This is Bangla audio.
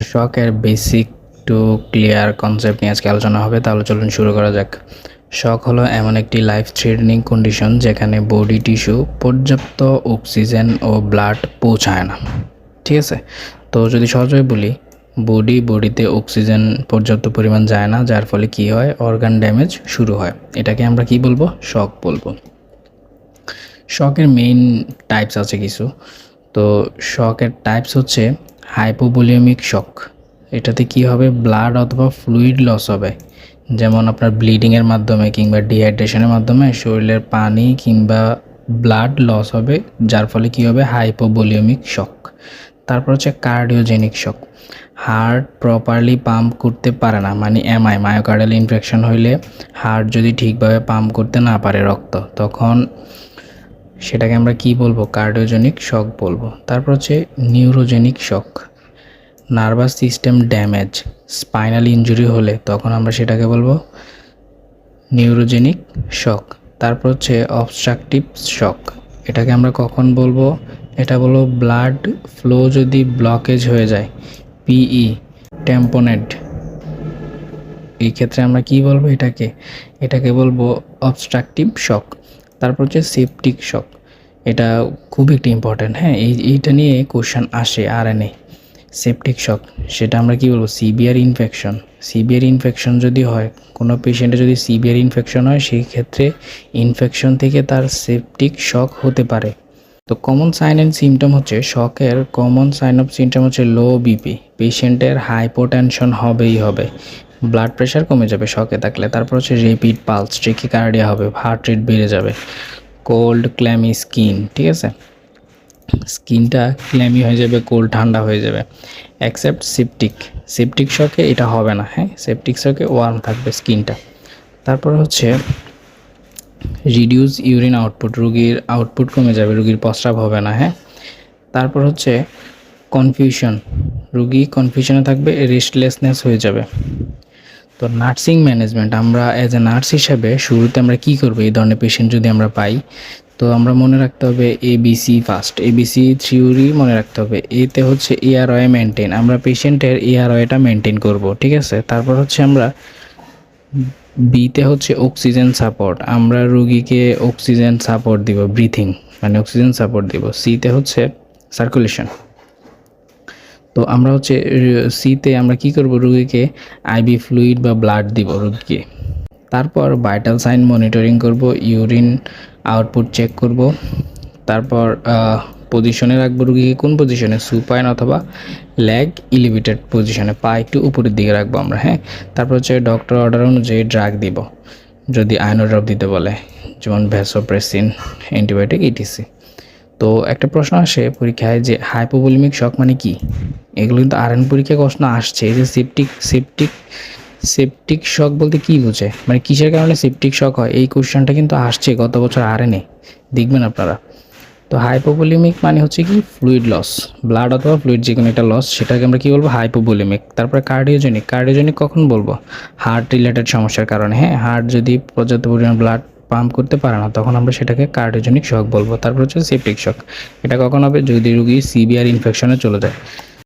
শকের বেসিক টু ক্লিয়ার কনসেপ্ট নিয়ে আজকে আলোচনা হবে। তাহলে চলুন শুরু করা যাক। শক হলো এমন একটি লাইফ থ্রেটনিং কন্ডিশন যেখানে বডি টিস্যু পর্যাপ্ত অক্সিজেন ও ব্লাড পৌঁছায় না। ঠিক আছে, তো যদি সহজভাবে বলি, বডিতে অক্সিজেন পর্যাপ্ত পরিমাণ যায় না, যার ফলে কি হয়, অর্গান ড্যামেজ শুরু হয়। এটাকে আমরা কি বলবো, শক বলবো। শকের মেইন টাইপস আছে কিছু। তো শকের টাইপস হচ্ছে হাইপোভলিউমিক শক। এটাতে কি হবে, ব্লাড অথবা ফ্লুইড লস হবে, যেমন আপনার ব্লিডিংয়ের মাধ্যমে কিংবা ডিহাইড্রেশনের মাধ্যমে শরীরের পানি কিংবা ব্লাড লস হবে, যার ফলে কি হবে, হাইপোভলিউমিক শক। তারপর হচ্ছে cardiogenic shock. Heart properly pump করতে পারে না, মানে মায়োকার্ডিয়াল ইনফেকশন হইলে হার্ট যদি ঠিকভাবে পাম্প করতে না পারে রক্ত, তখন সেটাকে আমরা কি বলবো, কার্ডিওজেনিক শক বলবো। তারপর হচ্ছে neurogenic shock. Nervous system damage, spinal injury হলে তখন আমরা সেটাকে বলবো নিউরোজেনিক শক। তারপর হচ্ছে অবস্ট্রাকটিভ শক। এটাকে আমরা কখন বলবো, এটা বলবো ব্লাড ফ্লো যদি ব্লকেজ হয়ে যায়, পিই টেম্পোনেট, এই ক্ষেত্রে আমরা কি বলবো, এটাকে বলবো অবস্ট্রাকটিভ শক। তারপর হচ্ছে সেপটিক শক। এটা খুব একটি ইম্পর্ট্যান্ট, হ্যাঁ, এইটা নিয়ে কোশ্চেন আসে আরএনএ। সেপটিক শক, সেটা আমরা কি বলবো, সিভিয়ার ইনফেকশন যদি হয়, কোনো পেশেন্টের যদি সিভিয়ার ইনফেকশন হয়, সেই ক্ষেত্রে ইনফেকশন থেকে তার সেপটিক শক হতে পারে। তো কমন সাইন অ্যান্ড সিমটম হচ্ছে, শকের কমন সাইন অফ সিমটম হচ্ছে লো বিপি, পেশেন্টের হাইপোটেনশন হবেই হবে, ব্লাড প্রেশার কমে যাবে শকে থাকলে। তারপর হচ্ছে রেপিড পালস, ট্রেকিকার্ডিয়া হবে, হার্ট রেট বেড়ে যাবে, কোল্ড ক্ল্যামি স্কিন, ঠিক আছে, স্কিনটা ক্ল্যামি হয়ে যাবে, কোল্ড ঠান্ডা হয়ে যাবে। অ্যাকসেপ্ট সেপটিক শকে এটা হবে না, হ্যাঁ, সেপটিক শকে ওয়ার্ম থাকবে স্কিনটা। তারপর হচ্ছে রিডিউস ইউরিন আউটপুট, রুগীর আউটপুট কমে যাবে, রুগীর প্রস্রাব হবে না, হ্যাঁ। তারপর হচ্ছে কনফিউশন, রুগী কনফিউশনে থাকবে, রেস্টলেসনেস হয়ে যাবে। তো নার্সিং ম্যানেজমেন্ট, আমরা অ্যাজ এ নার্স হিসাবে শুরুতে আমরা কি করব, এই ধরনের পেশেন্ট যদি আমরা পাই, তো আমরা মনে রাখতে হবে এবিসি ফার্স্ট, এবিসি থিওরি মনে রাখতে হবে। এতে হচ্ছে এআরওয়ে মেনটেন, আমরা পেশেন্টের এআরওয়েটা মেনটেন করব, ঠিক আছে। তারপর হচ্ছে আমরা বিতে হচ্ছে অক্সিজেন সাপোর্ট, আমরা রুগীকে অক্সিজেন সাপোর্ট দিব, ব্রিথিং মানে অক্সিজেন সাপোর্ট দিব। সিতে হচ্ছে সার্কুলেশন, তো আমরা হচ্ছে সিতে আমরা কি করব, রুগীকে আইভি ফ্লুইড বা ব্লাড দিব রুগীকে। তারপর ভাইটাল সাইন মনিটরিং করব, ইউরিন আউটপুট চেক করব। তারপর পজিশনে রাখবো রুগীকে, কোন পজিশনে, সুপাইন অথবা লেগ ইলিভেটেড পজিশনে, পা একটু উপরের দিকে রাখবো আমরা, হ্যাঁ। তারপর হচ্ছে ডক্টর অর্ডার অনুযায়ী ড্রাগ দিব, যদি আয়নো ড্রপ দিতে বলে, যেমন ভ্যাসোপ্রেসিন, অ্যান্টিবায়োটিক, ইটিসি। তো একটা প্রশ্ন আসে পরীক্ষায় যে হাইপোভলিমিক শক মানে কি, এগুলো কিন্তু আরএন পরীক্ষায় প্রশ্ন আসছে। এই যে সেপটিক শক বলতে কি বোঝে, মানে কিসের কারণে সেপটিক শক হয়, এই কোশ্চেনটা কিন্তু আসছে গত বছর আরএনএ, দেখবেন আপনারা। তো হাইপোভলিমিক মানে হচ্ছে কি, ফ্লুইড লস, ব্লাড অথবা ফ্লুইড যে কোনো একটা লস, সেটাকে আমরা কি বলবো, হাইপোভলিমিক। তারপরে কার্ডিওজেনিক কখন বলবো, হার্ট রিলেটেড সমস্যার কারণে, হ্যাঁ, হার্ট যদি পর্যাপ্ত পরিমাণ ব্লাড পাম্প করতে পারে না, তখন আমরা সেটাকে কার্ডিওজেনিক শক বলবো। তারপর হচ্ছে সেপটিক শক, এটা কখন হবে, যদি রুগী সিভিয়ার ইনফেকশনে চলে যায়।